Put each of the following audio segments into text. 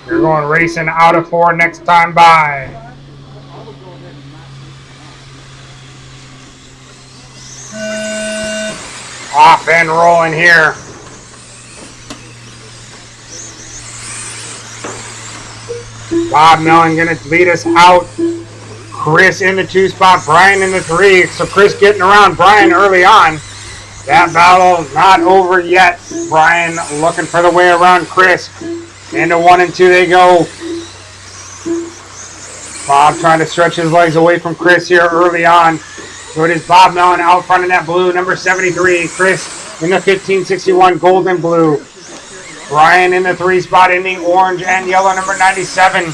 You're going racing out of 4 next time by. Off and rolling here. Bob Mellon going to lead us out. Chris in the 2 spot, Brian in the 3. So Chris getting around Brian early on. That battle not over yet. Brian looking for the way around Chris. Into 1 and 2 they go. Bob trying to stretch his legs away from Chris here early on. So it is Bob Mellon out front in that blue, number 73. Chris in the 1561 gold and blue. Brian in the 3 spot in the orange and yellow, number 97.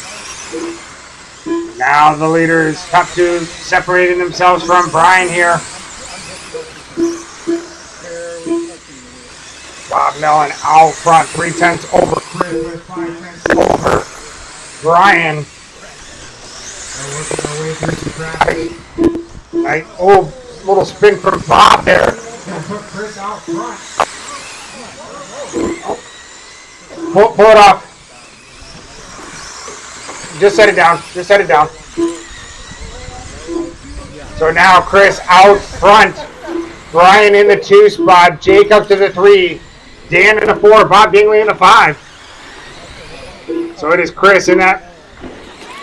Now the leaders, top 2, separating themselves from Brian here. Bob Mellon out front, 3/10 over Chris with 5/10 over Brian. They're working their way through some traffic. Nice, little spin from Bob there. Gonna put Chris out front. Pull it off. Just set it down. Just set it down. So now Chris out front. Brian in the 2 spot. Jake up to the 3. Dan in the 4. Bob Dingley in the 5. So it is Chris in that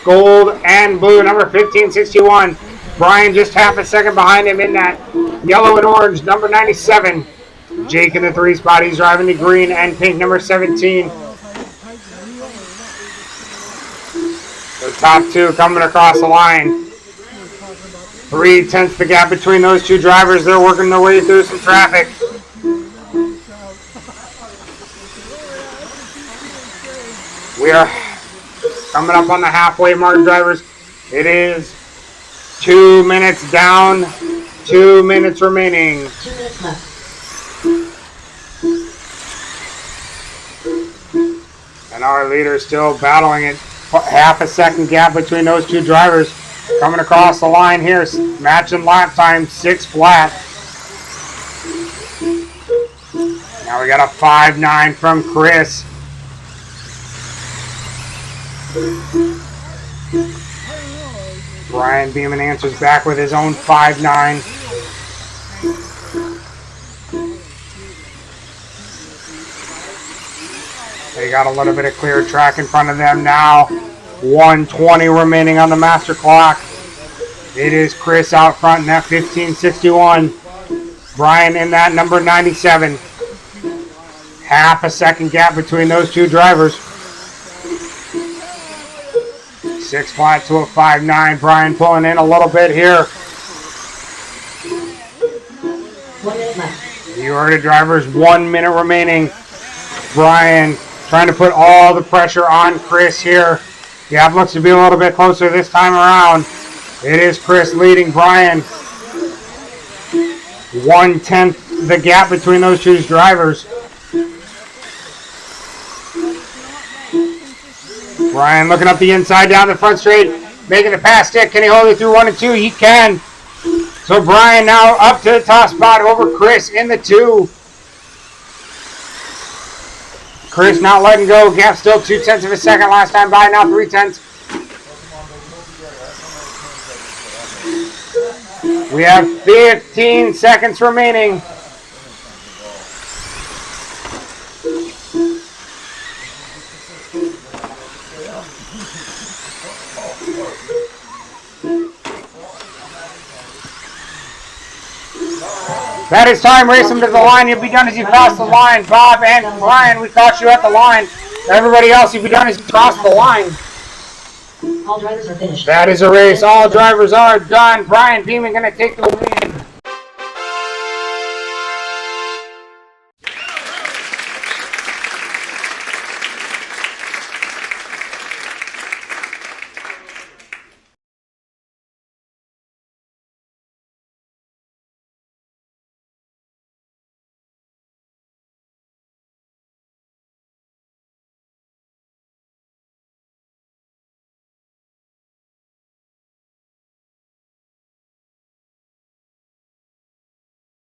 gold and blue, number 1561. Brian just half a second behind him in that yellow and orange, number 97. Jake in the 3 spot. He's driving the green and pink, number 17. The top 2 coming across the line. 3/10 the gap between those 2 drivers. They're working their way through some traffic. We are coming up on the halfway mark, drivers. It is 2 minutes down, 2 minutes remaining. 2 minutes left. And our leader still battling it. Half a second gap between those 2 drivers. Coming across the line here, matching lap time, 6 flat. Now we got a 5.9 from Chris. Brian Beeman answers back with his own 5.9. They got a little bit of clear track in front of them now. 1:20 remaining on the master clock. It is Chris out front in that 1561. Brian in that number 97. Half a second gap between those 2 drivers. 6 flat to a 5.9. Brian pulling in a little bit here. 1 minute left. You heard it, drivers. 1 minute remaining. Brian trying to put all the pressure on Chris here. Gap looks to be a little bit closer this time around. It is Chris leading Brian. 1/10 the gap between those 2 drivers. Brian looking up the inside down the front straight, making the pass stick. Can he hold it through 1 and 2? He can. So Brian now up to the top spot over Chris in the 2. Chris not letting go. Gap still 0.2 of a second last time by. Now 0.3. We have 15 seconds remaining. That is time. Race him to the line. You'll be done as you cross the line. Bob and Brian, we caught you at the line. Everybody else, you'll be done as you cross the line. All drivers are finished. That is a race. All drivers are done. Brian Beeman going to take the win.